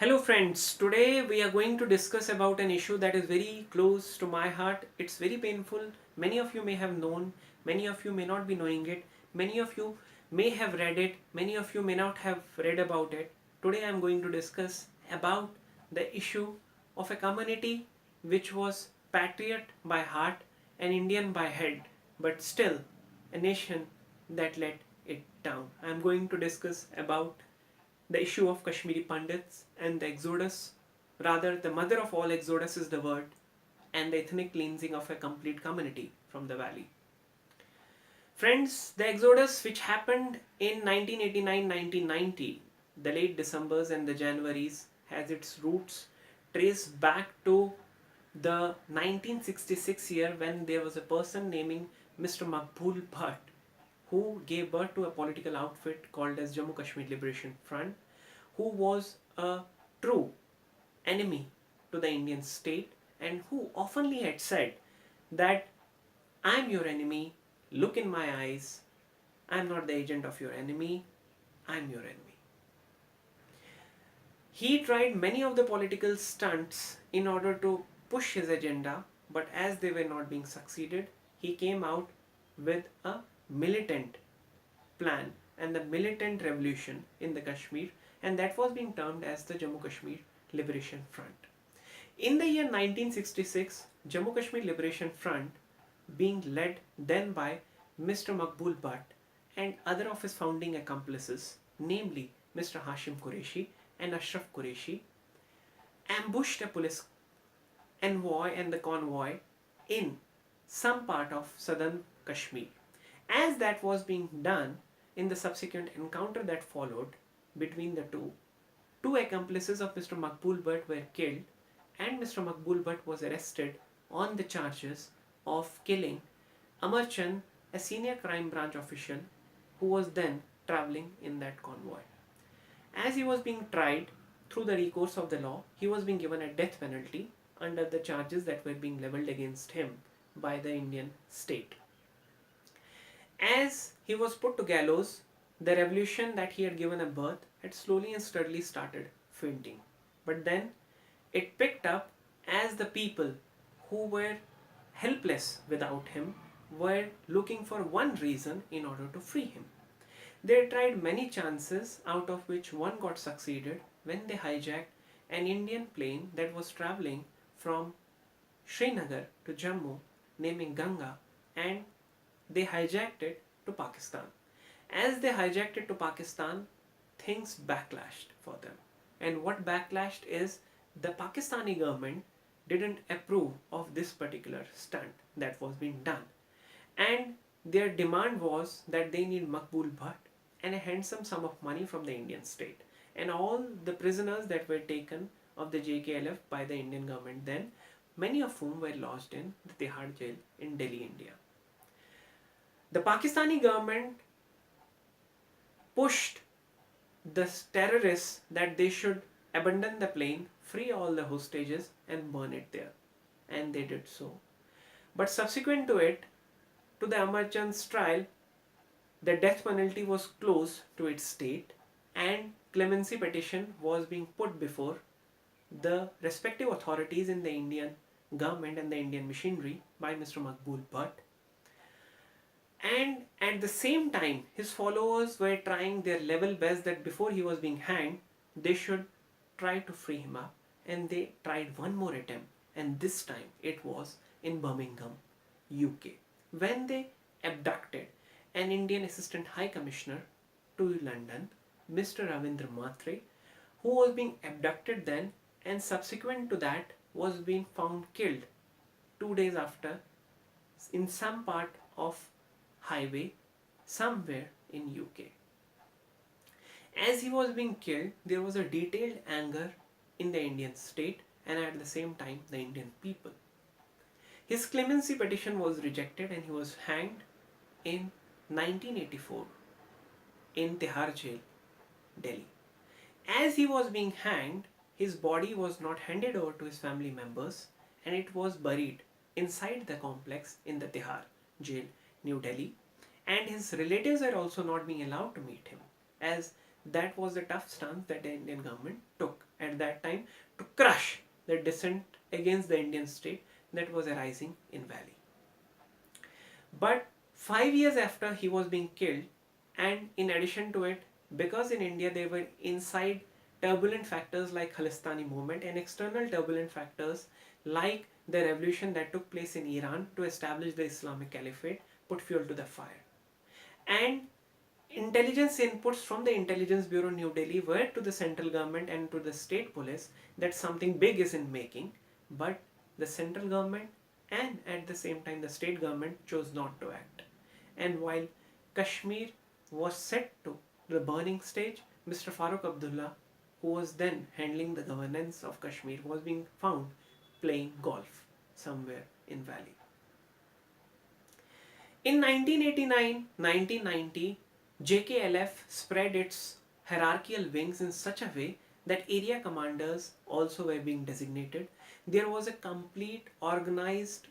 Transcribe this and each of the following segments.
Hello friends, today we are going to discuss about an issue that is very close to my heart. It's very painful. Many of you may have known, many of you may not be knowing it, many of you may have read it, many of you may not have read about it. Today I am going to discuss about the issue of a community which was patriot by heart and Indian by head, but still a nation that let it down. I am going to discuss about the issue of Kashmiri Pandits and the exodus, rather, the mother of all exodus is the word, and the ethnic cleansing of a complete community from the valley. Friends, the exodus which happened in 1989-1990, the late Decembers and the Januaries, has its roots traced back to the 1966 year when there was a person naming Mr. Maqbul Bhatt who gave birth to a political outfit called as Jammu Kashmir Liberation Front, who was a true enemy to the Indian state and who oftenly had said that I'm your enemy, look in my eyes, I'm not the agent of your enemy, I'm your enemy. He tried many of the political stunts in order to push his agenda, but as they were not being succeeded, he came out with a militant plan and the militant revolution in the Kashmir, and that was being termed as the Jammu Kashmir Liberation Front. In the year 1966, Jammu Kashmir Liberation Front, being led then by Mr. Maqbul Bhatt and other of his founding accomplices, namely Mr. Hashim Qureshi and Ashraf Qureshi, ambushed a police envoy and the convoy in some part of southern Kashmir. As that was being done, in the subsequent encounter that followed between the two accomplices of Mr. Maqbul Bhatt were killed, and Mr. Maqbul Bhatt was arrested on the charges of killing Amar Chand, a senior crime branch official who was then traveling in that convoy. As he was being tried through the recourse of the law, he was being given a death penalty under the charges that were being leveled against him by the Indian state. As he was put to gallows, the revolution that he had given a birth had slowly and steadily started fainting. But then it picked up as the people who were helpless without him were looking for one reason in order to free him. They tried many chances, out of which one got succeeded when they hijacked an Indian plane that was traveling from Srinagar to Jammu, naming Ganga, and they hijacked it to Pakistan. As they hijacked it to Pakistan, things backlashed for them. And what backlashed is the Pakistani government didn't approve of this particular stunt that was being done. And their demand was that they need Maqbul Bhatt and a handsome sum of money from the Indian state. And all the prisoners that were taken of the JKLF by the Indian government then, many of whom were lodged in the Tihar jail in Delhi, India. The Pakistani government pushed the terrorists that they should abandon the plane, free all the hostages, and burn it there. And they did so. But subsequent to it, to the Amar Chand's trial, the death penalty was close to its state, and clemency petition was being put before the respective authorities in the Indian government and the Indian machinery by Mr. Maqbul Bhatt. And at the same time, his followers were trying their level best that before he was being hanged, they should try to free him up. And they tried one more attempt, and this time it was in Birmingham, UK, when they abducted an Indian Assistant High Commissioner to London, Mr. Ravindra Matre, who was being abducted then and subsequent to that was being found killed 2 days after in some part of highway somewhere in UK. As he was being killed, there was a detailed anger in the Indian state and at the same time the Indian people. His clemency petition was rejected and he was hanged in 1984 in Tihar jail, Delhi. As he was being hanged, his body was not handed over to his family members and it was buried inside the complex in the Tihar jail, New Delhi, and his relatives were also not being allowed to meet him, as that was the tough stance that the Indian government took at that time to crush the dissent against the Indian state that was arising in Valley. But 5 years after he was being killed, and in addition to it, because in India there were inside turbulent factors like Khalistani movement and external turbulent factors like the revolution that took place in Iran to establish the Islamic Caliphate put fuel to the fire. And intelligence inputs from the Intelligence Bureau New Delhi were to the central government and to the state police that something big is in making, but the central government and at the same time the state government chose not to act. And while Kashmir was set to the burning stage, Mr. Farooq Abdullah, who was then handling the governance of Kashmir, was being found playing golf somewhere in Valley. In 1989-1990, JKLF spread its hierarchical wings in such a way that area commanders also were being designated. There was a complete organized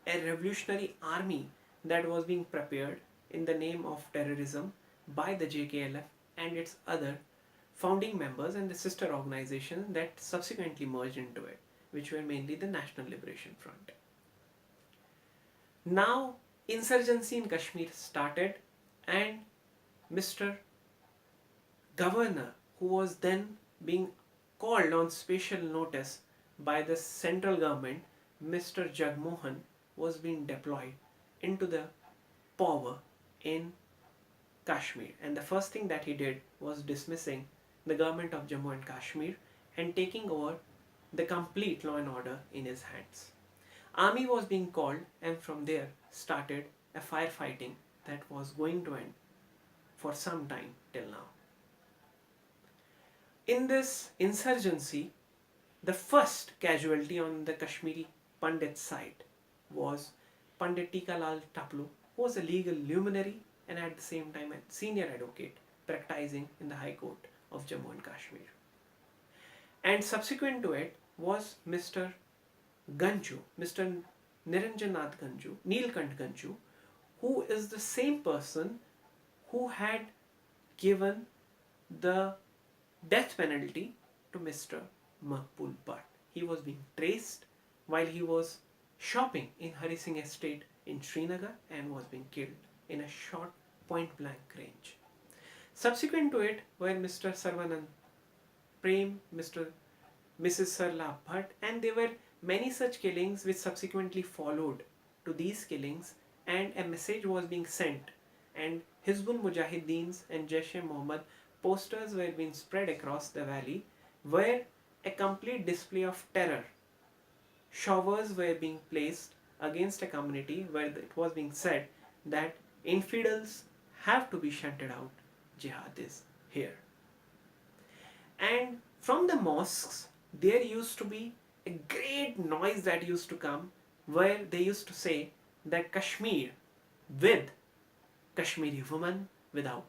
a revolutionary army that was being prepared in the name of terrorism by the JKLF and its other founding members and the sister organizations that subsequently merged into it, which were mainly the National Liberation Front. Now, insurgency in Kashmir started, and Mr. Governor, who was then being called on special notice by the central government, Mr. Jagmohan, was being deployed into the power in Kashmir. And the first thing that he did was dismissing the government of Jammu and Kashmir and taking over the complete law and order in his hands. Army was being called, and from there started a firefighting that was going to end for some time till now. In this insurgency, the first casualty on the Kashmiri Pandit side was Pandit Tikalal Taplu, who was a legal luminary and at the same time a senior advocate practicing in the High Court of Jammu and Kashmir. And subsequent to it was Mr. Ganju, Mr. Niranjanath Ganju, Neelkant Ganju, who is the same person who had given the death penalty to Mr. Maqbool Butt. He was being traced while he was shopping in Hari Singh Estate in Srinagar and was being killed in a short point blank range. Subsequent to it were Mr. Sarvanand Prem, Mrs. Sarla Bhatt, and there were many such killings which subsequently followed to these killings, and a message was being sent, and Hizbul Mujahideen's and Jaish-e-Mohammed posters were being spread across the valley where a complete display of terror. Showers were being placed against a community where it was being said that infidels have to be shunted out, jihad is here. And from the mosques, there used to be a great noise that used to come where they used to say that Kashmir with Kashmiri woman, without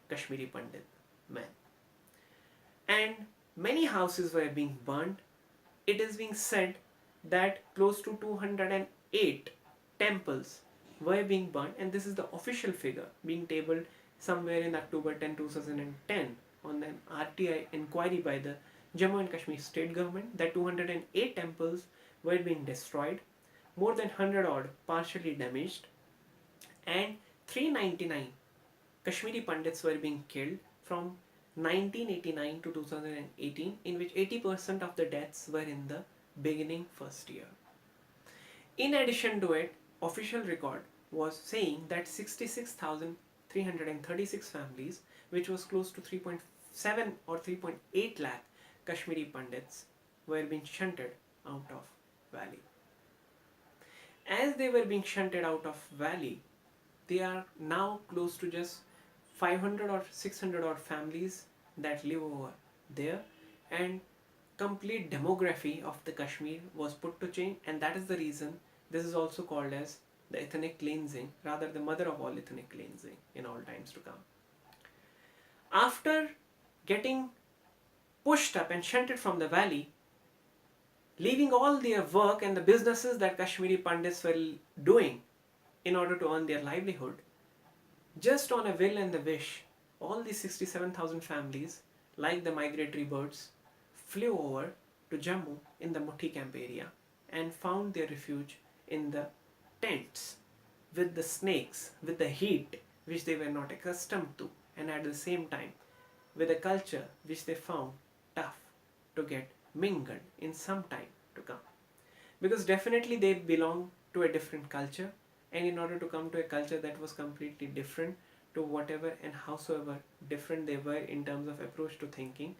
Kashmiri Pandit men. And many houses were being burnt. It is being said that close to 208 temples were being burnt, and this is the official figure being tabled somewhere in October 10, 2010 on an RTI inquiry by the Jammu and Kashmir state government that 208 temples were being destroyed, more than 100 odd partially damaged, and 399 Kashmiri Pandits were being killed from 1989 to 2018, in which 80% of the deaths were in the beginning first year. In addition to it, official record was saying that 66,336 families, which was close to 3.7 or 3.8 lakh Kashmiri Pandits, were being shunted out of valley. As they were being shunted out of valley, they are now close to just 500 or 600 odd families that live over there, and complete demography of the Kashmir was put to change, and that is the reason this is also called as the ethnic cleansing, rather the mother of all ethnic cleansing in all times to come. After getting pushed up and shunted from the valley, leaving all their work and the businesses that Kashmiri Pandits were doing in order to earn their livelihood, just on a will and the wish, all these 67,000 families like the migratory birds, flew over to Jammu in the Muthi camp area and found their refuge in the tents with the snakes, with the heat which they were not accustomed to, and at the same time with a culture which they found tough to get mingled in some time to come. Because definitely they belong to a different culture, and in order to come to a culture that was completely different to whatever and howsoever different they were in terms of approach to thinking,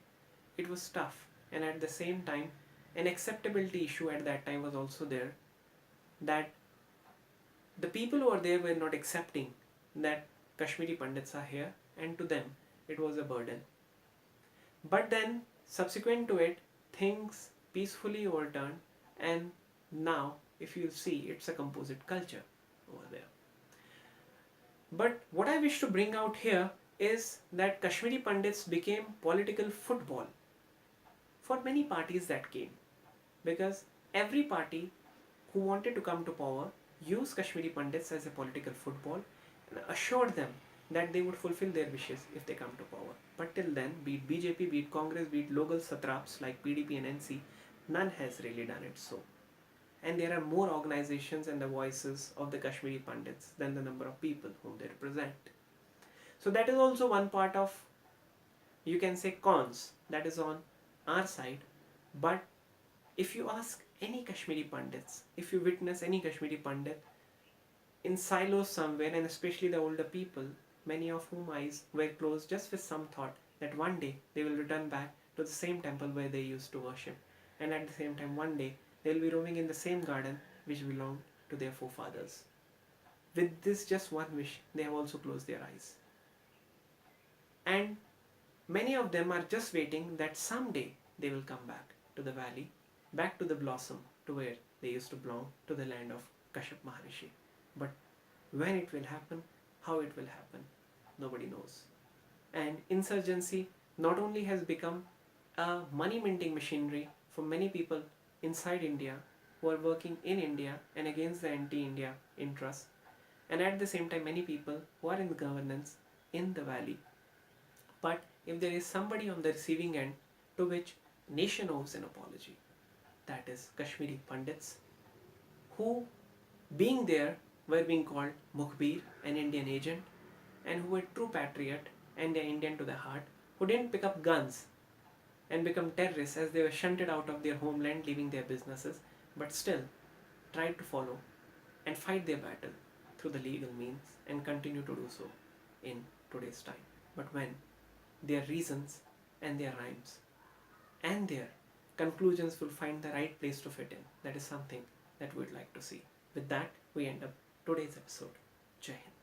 it was tough. And at the same time, an acceptability issue at that time was also there, that the people who were there were not accepting that Kashmiri Pandits are here, and to them it was a burden. But then, subsequent to it, things peacefully overturned, and now, if you see, it's a composite culture over there. But what I wish to bring out here is that Kashmiri Pandits became political football for many parties that came, because every party who wanted to come to power used Kashmiri Pandits as a political football and assured them that they would fulfill their wishes if they come to power. But till then, be it BJP, be it Congress, be it local satraps like PDP and NC, none has really done it so. And there are more organizations and the voices of the Kashmiri Pandits than the number of people whom they represent. So that is also one part of, you can say, cons that is on our side. But if you ask any Kashmiri Pandits, if you witness any Kashmiri Pandit in silos somewhere, and especially the older people, many of whom eyes were closed just with some thought that one day they will return back to the same temple where they used to worship, and at the same time one day they will be roaming in the same garden which belonged to their forefathers. With this just one wish, they have also closed their eyes. And many of them are just waiting that someday they will come back to the valley, back to the blossom, to where they used to belong, to the land of Kashyap Maharishi. But when it will happen, how it will happen, nobody knows. And insurgency not only has become a money minting machinery for many people inside India who are working in India and against the anti-India interests, and at the same time many people who are in the governance in the valley. But if there is somebody on the receiving end to which nation owes an apology, that is Kashmiri Pandits, who being there were being called Mukhbir, an Indian agent, and who were true patriot and they're Indian to the heart, who didn't pick up guns and become terrorists as they were shunted out of their homeland leaving their businesses, but still tried to follow and fight their battle through the legal means and continue to do so in today's time. But when their reasons and their rhymes and their conclusions will find the right place to fit in, that is something that we'd like to see. With that, we end up today's episode. Jai Hind.